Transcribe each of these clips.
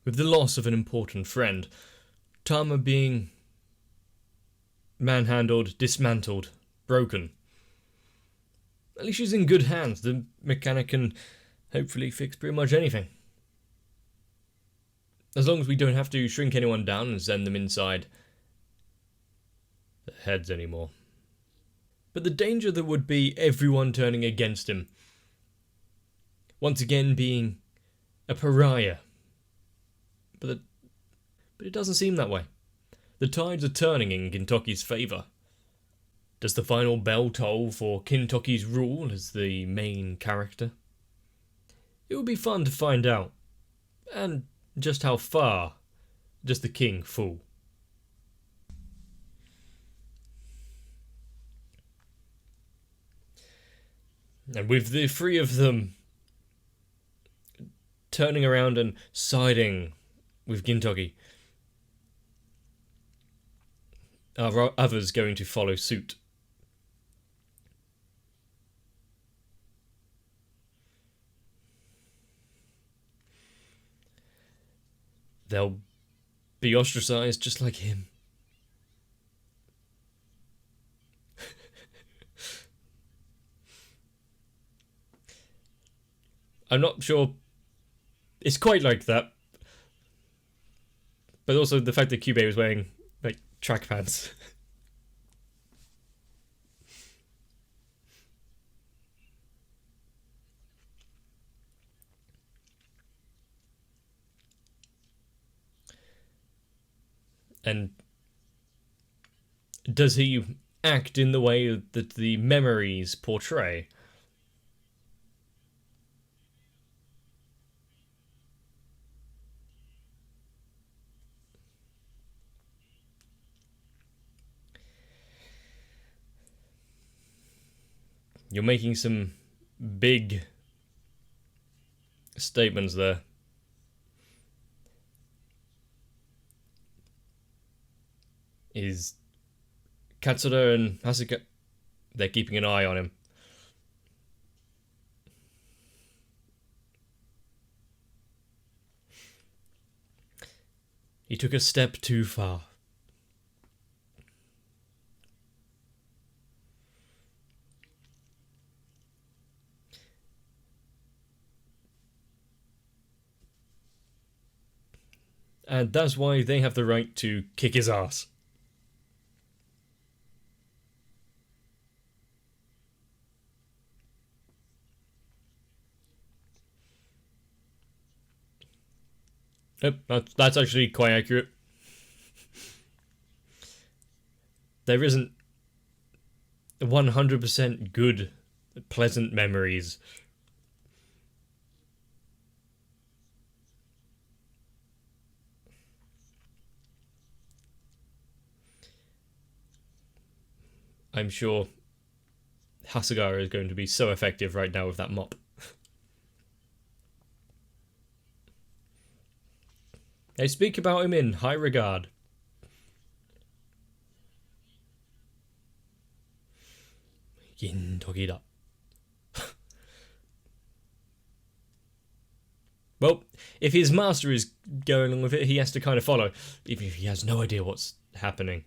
with the loss of an important friend, Tama being manhandled, dismantled, broken. At least she's in good hands. The mechanic can hopefully fix pretty much anything. As long as we don't have to shrink anyone down and send them inside their heads anymore. But the danger that would be everyone turning against him. Once again being a pariah. But it doesn't seem that way. The tides are turning in Gintoki's favour. Does the final bell toll for Gintoki's rule as the main character? It would be fun to find out. And just how far does the king fall? And with the three of them turning around and siding with Gintoki, are others going to follow suit? They'll be ostracized just like him. I'm not sure it's quite like that. But also the fact that Kyubey was wearing, like, track pants. And does he act in the way that the memories portray? You're making some big statements there. Is Katsura and Hasuka, they're keeping an eye on him. He took a step too far. And that's why they have the right to kick his ass. Yep, that's actually quite accurate. There isn't 100% good, pleasant memories. I'm sure Hasagara is going to be so effective right now with that mop. They speak about him in high regard. Gintoki da. Well, if his master is going along with it, he has to kind of follow, even if he has no idea what's happening.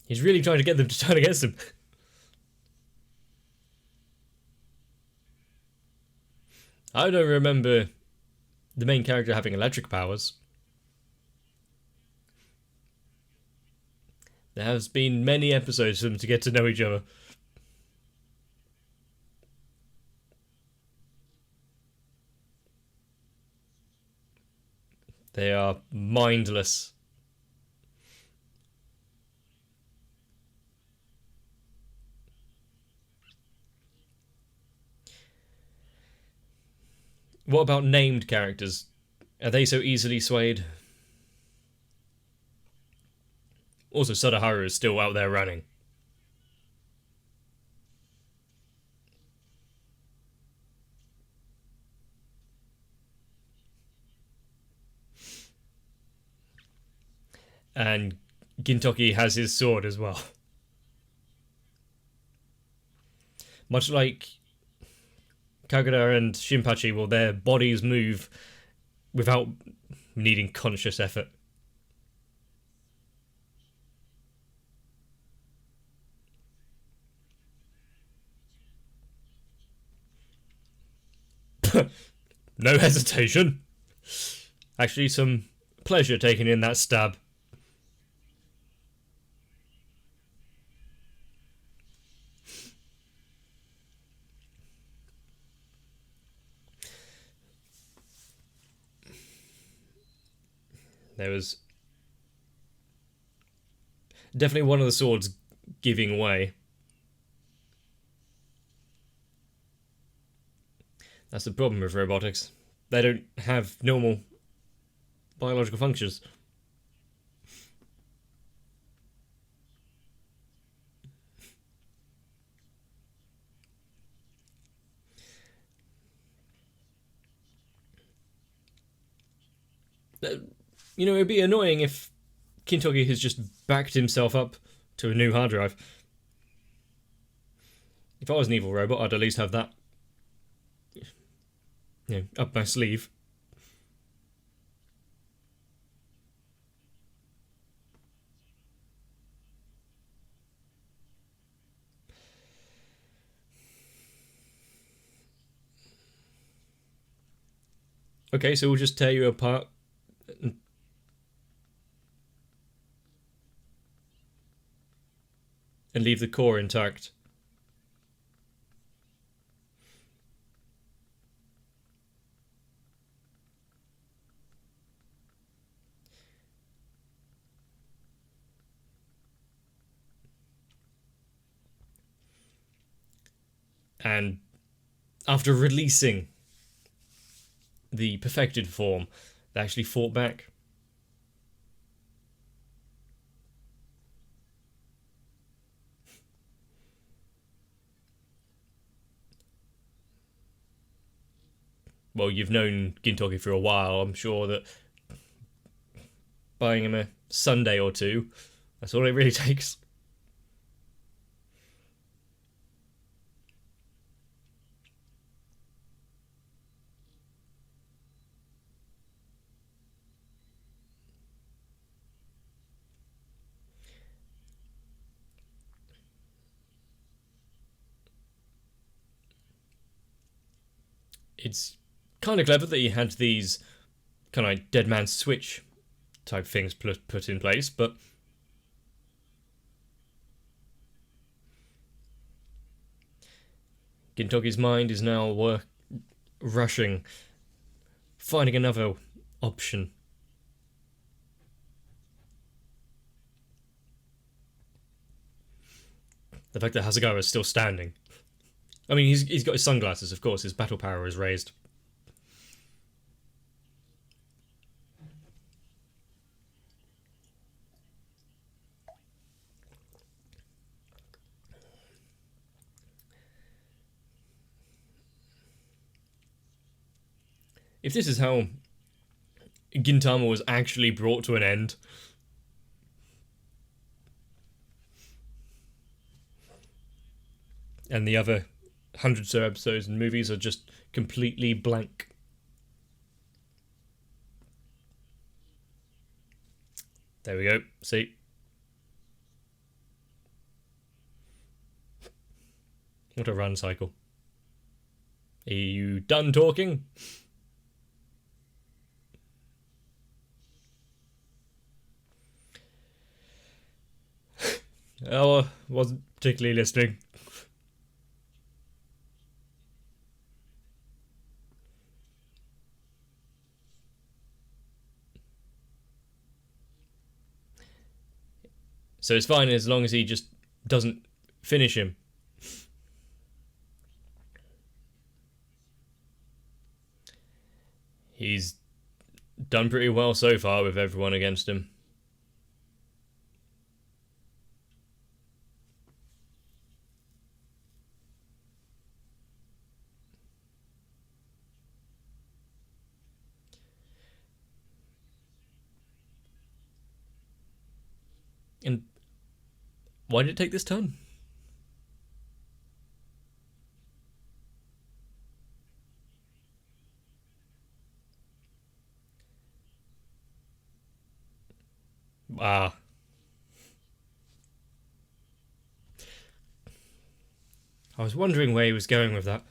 He's really trying to get them to turn against him. I don't remember the main character having electric powers. There has been many episodes for them to get to know each other. They are mindless. What about named characters? Are they so easily swayed? Also, Sadaharu is still out there running. And Gintoki has his sword as well. Much like Kagura and Shinpachi, well, their bodies move without needing conscious effort. No hesitation. Actually, some pleasure taking in that stab. There was definitely one of the swords giving way. That's the problem with robotics. They don't have normal biological functions. You know, it'd be annoying if Gintoki has just backed himself up to a new hard drive. If I was an evil robot, I'd at least have that, up my sleeve. Okay, so we'll just tear you apart. And leave the core intact. And after releasing the perfected form, they actually fought back. Well, you've known Gintoki for a while. I'm sure that buying him a sundae or two, that's all it really takes. It's kind of clever that he had these kind of like dead man switch type things put in place, but Gintoki's mind is now rushing, finding another option. The fact that Hasegawa is still standing. I mean, he's got his sunglasses, of course. His battle power is raised. If this is how Gintama was actually brought to an end, and the other hundreds of episodes and movies are just completely blank. There we go. See? What a run cycle. Are you done talking? Oh, I wasn't particularly listening. So it's fine as long as he just doesn't finish him. He's done pretty well so far with everyone against him. Why did it take this turn? Ah. I was wondering where he was going with that.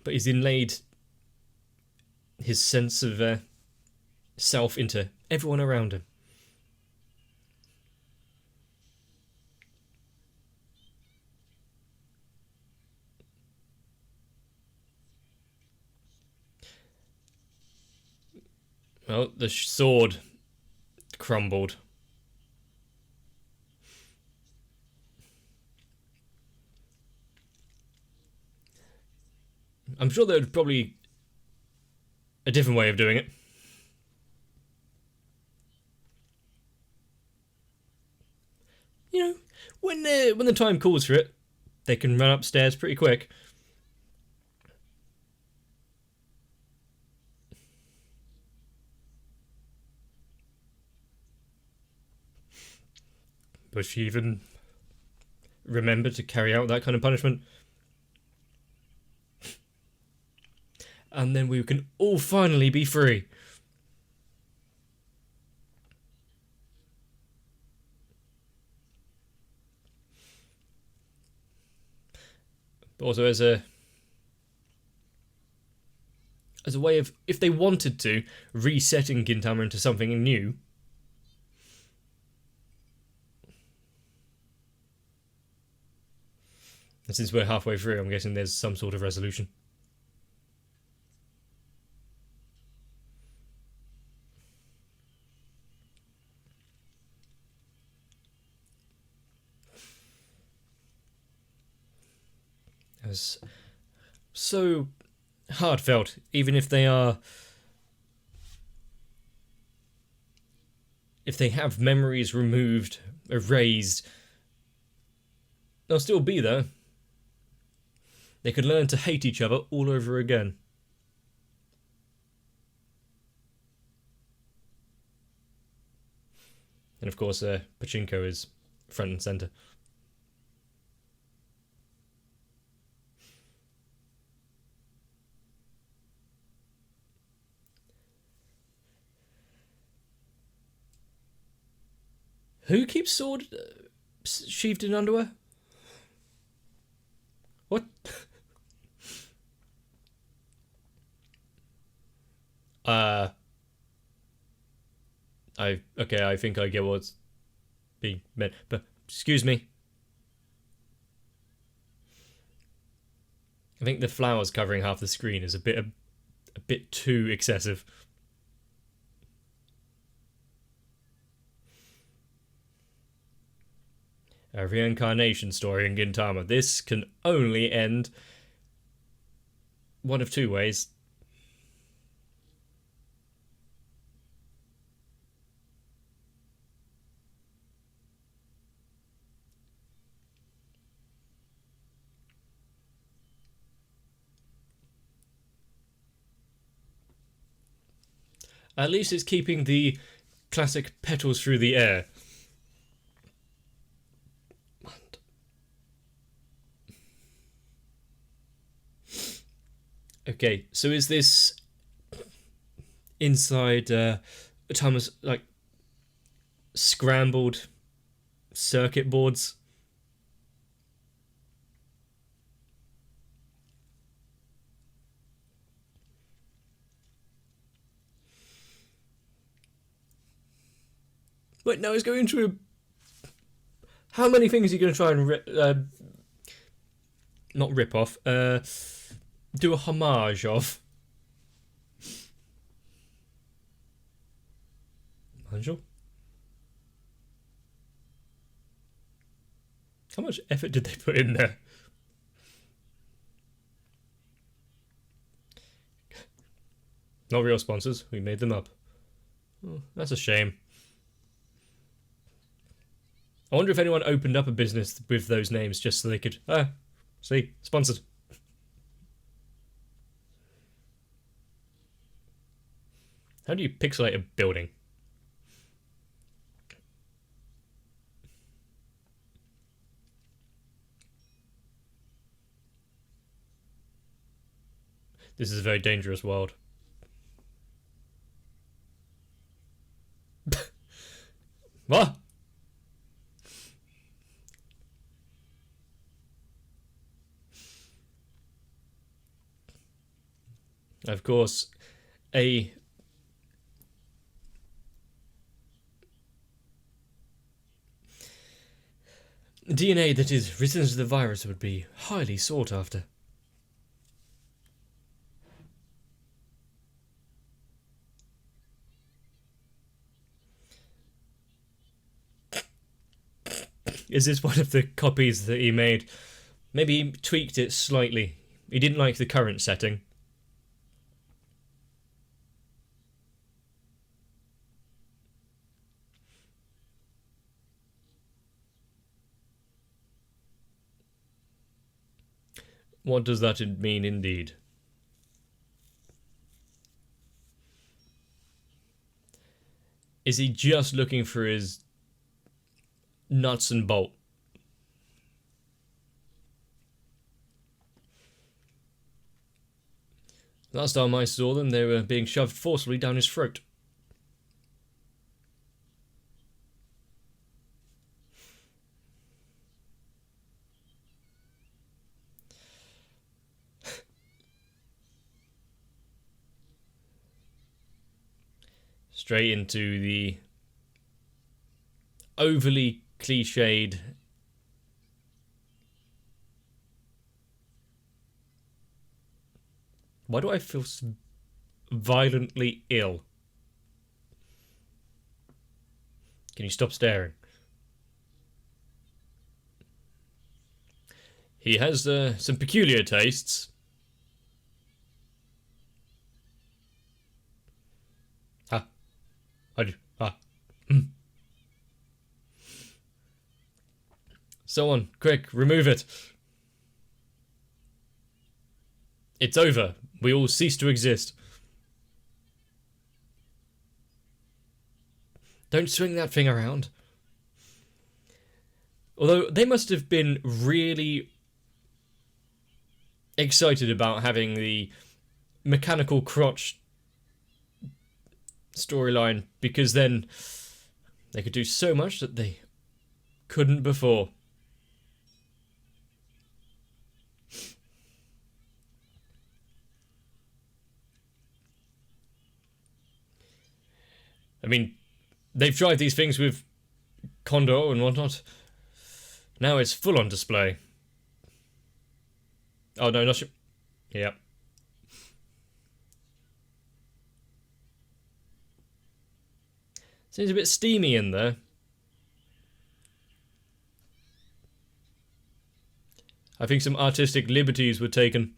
But he's inlaid his sense of self into everyone around him. Well, the sword crumbled. I'm sure there's probably a different way of doing it. You know, when the time calls for it, they can run upstairs pretty quick. Does she even remember to carry out that kind of punishment? And then we can all finally be free. But also as a way of, if they wanted to, resetting Gintama into something new. And since we're halfway through, I'm guessing there's some sort of resolution. As so heartfelt, even if they are, if they have memories removed, erased, they'll still be there. They could learn to hate each other all over again. And of course, Pachinko is front and centre. Who keeps sword sheathed in underwear? What? I think I get what's being meant, but excuse me. I think the flowers covering half the screen is a bit too excessive. A reincarnation story in Gintama. This can only end one of two ways. At least it's keeping the classic petals through the air. Okay, so is this inside Thomas, like, scrambled circuit boards? Wait, no, he's going to... How many things are you going to try and not rip off, do a homage of? Angel? How much effort did they put in there? Not real sponsors, we made them up. Oh, that's a shame. I wonder if anyone opened up a business with those names just so they could, see, sponsored. How do you pixelate a building? This is a very dangerous world. What? Of course, a DNA that is resistant to the virus would be highly sought after. Is this one of the copies that he made? Maybe he tweaked it slightly. He didn't like the current setting. What does that mean indeed? Is he just looking for his nuts and bolt? Last time I saw them, they were being shoved forcefully down his throat. Straight into the overly cliched why do I feel violently ill? Can you stop staring? He has some peculiar tastes. Someone, quick, remove it. It's over. We all cease to exist. Don't swing that thing around. Although they must have been really excited about having the mechanical crotch storyline, because then they could do so much that they couldn't before. I mean, they've tried these things with Condor and whatnot. Now it's full on display. Oh no, not sure. Yep. Seems a bit steamy in there. I think some artistic liberties were taken.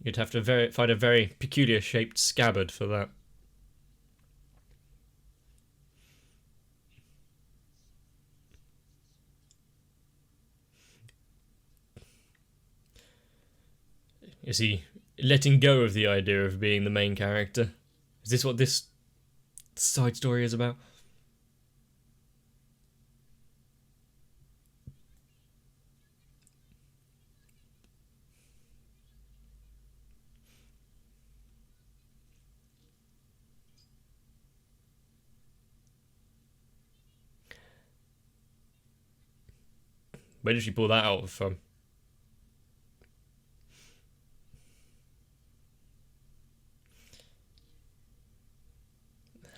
You'd have to find a very peculiar shaped scabbard for that. Is he letting go of the idea of being the main character? Is this what this side story is about? Where did she pull that out from?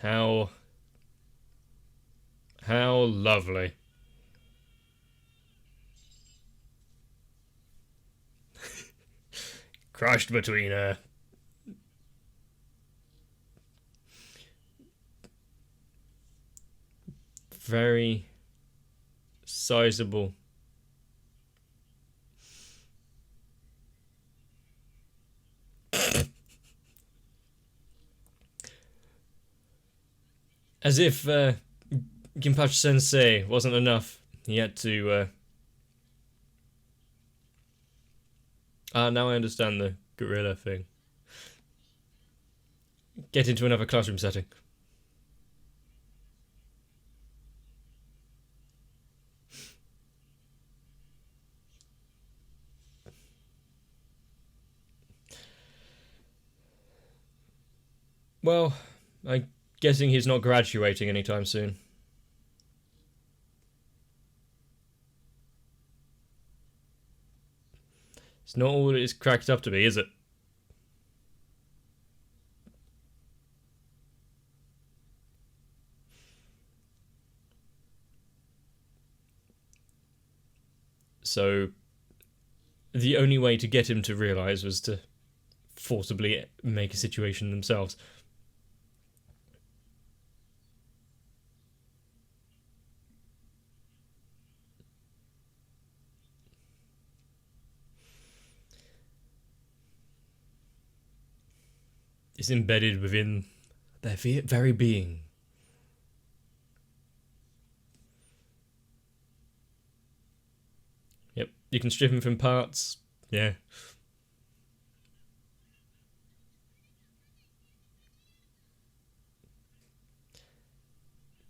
How lovely. Crushed between her. Very sizable. As if Ginpachi Sensei wasn't enough, he had to... now I understand the gorilla thing. Get into another classroom setting. Well, I'm guessing he's not graduating anytime soon. It's not all it is cracked up to be, is it? So, the only way to get him to realise was to forcibly make a situation themselves. It's embedded within their very being. Yep, you can strip him from parts. Yeah.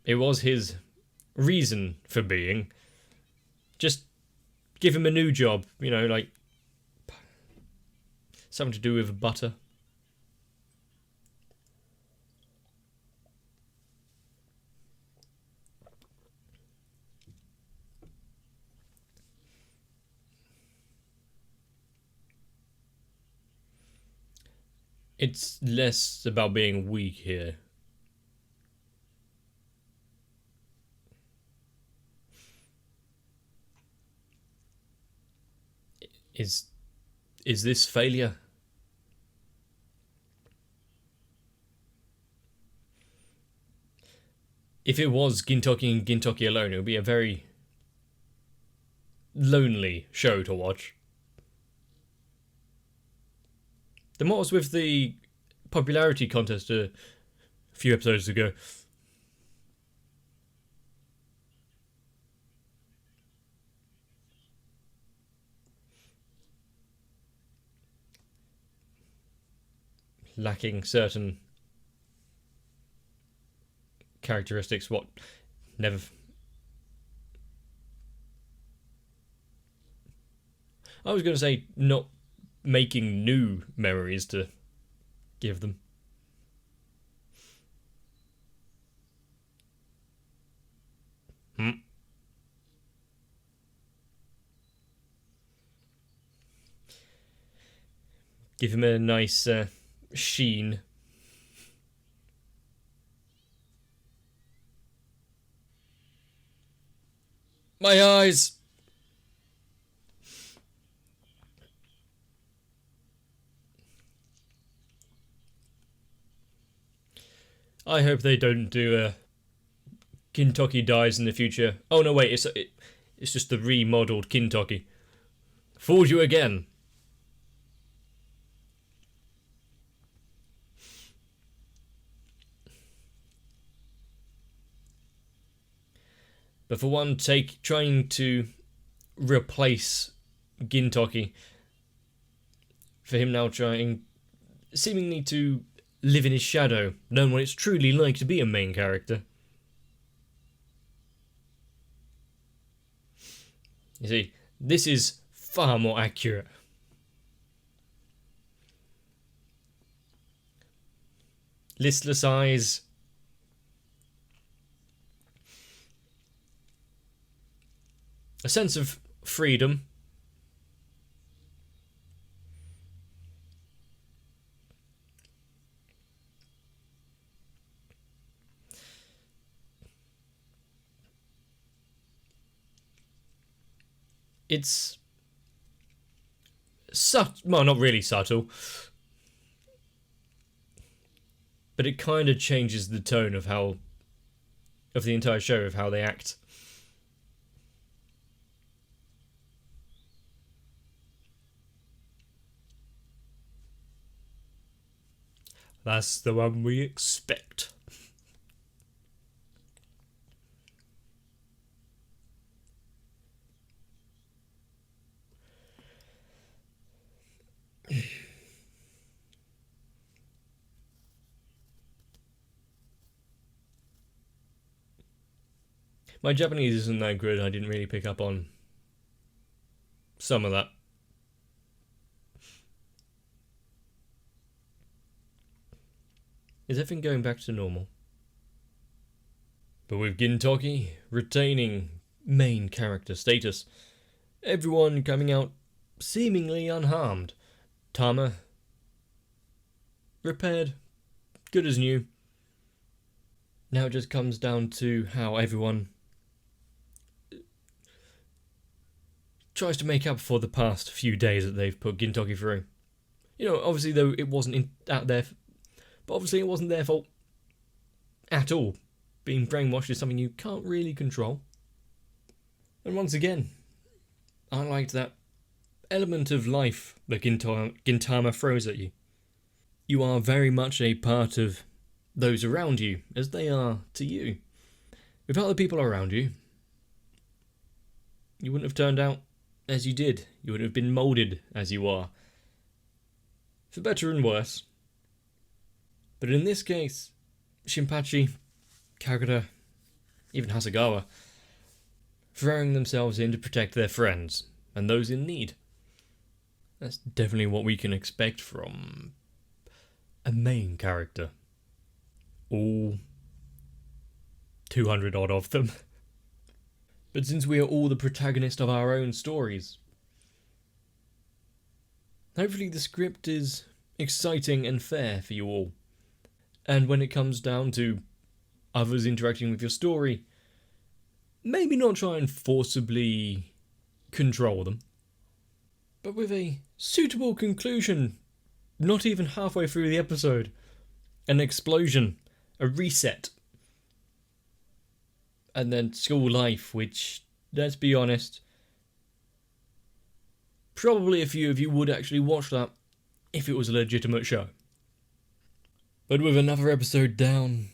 It was his reason for being. Just give him a new job, you know, like something to do with butter. It's less about being weak here. Is this failure? If it was Gintoki and Gintoki alone, it would be a very lonely show to watch. Then what was with the popularity contest a few episodes ago? Lacking certain characteristics. What? Never. I was going to say not making new memories to give them. Give him a nice sheen. My eyes! I hope they don't do a Gintoki dies in the future. Oh no, wait, it's just the remodeled Gintoki. Fooled you again. But for one take, trying to replace Gintoki, for him now trying seemingly to live in his shadow, learn what it's truly like to be a main character. You see, this is far more accurate. Listless eyes. A sense of freedom. It's well, not really subtle, but it kind of changes the tone of the entire show, of how they act. That's the one we expect. My Japanese isn't that good. I didn't really pick up on some of that. Is everything going back to normal? But with Gintoki retaining main character status, everyone coming out seemingly unharmed. Tama repaired, good as new. Now it just comes down to how everyone tries to make up for the past few days that they've put Gintoki through. You know, obviously though it wasn't out there, but obviously it wasn't their fault at all. Being brainwashed is something you can't really control. And once again, I liked that element of life that Gintama throws at you. You are very much a part of those around you, as they are to you. Without the people around you, you wouldn't have turned out as you did. You would have been moulded as you are. For better and worse. But in this case, Shinpachi, Kagura, even Hasegawa, throwing themselves in to protect their friends and those in need. That's definitely what we can expect from a main character. All 200 odd of them. But since we are all the protagonist of our own stories, hopefully the script is exciting and fair for you all. And when it comes down to others interacting with your story, maybe not try and forcibly control them, but with a suitable conclusion, not even halfway through the episode, an explosion, a reset, and then school life, which, let's be honest, probably a few of you would actually watch that if it was a legitimate show. But with another episode down,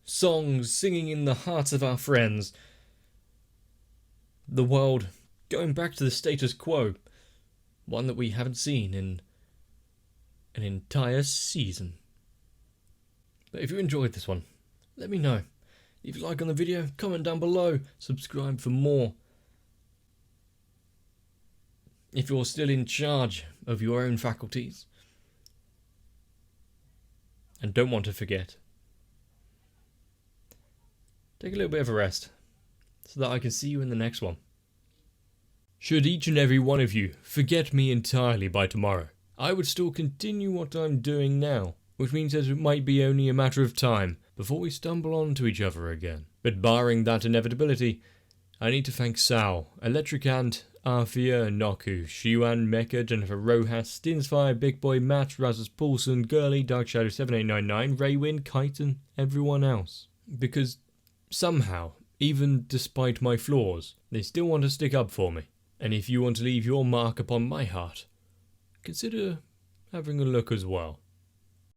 songs singing in the hearts of our friends, the world going back to the status quo, one that we haven't seen in an entire season. But if you enjoyed this one, let me know. Leave a like on the video, comment down below, subscribe for more. If you're still in charge of your own faculties and don't want to forget, take a little bit of a rest so that I can see you in the next one. Should each and every one of you forget me entirely by tomorrow, I would still continue what I'm doing now, which means that it might be only a matter of time before we stumble onto each other again. But barring that inevitability, I need to thank Sal, Electric Ant, Arthea, Noku, Shiwan, Mecha, Jennifer Rojas, Stinsfire, Big Boy, Matt, Razzus Paulson, Girly, Dark Shadow 7899, Raywin, Kite, and everyone else. Because somehow, even despite my flaws, they still want to stick up for me. And if you want to leave your mark upon my heart, consider having a look as well.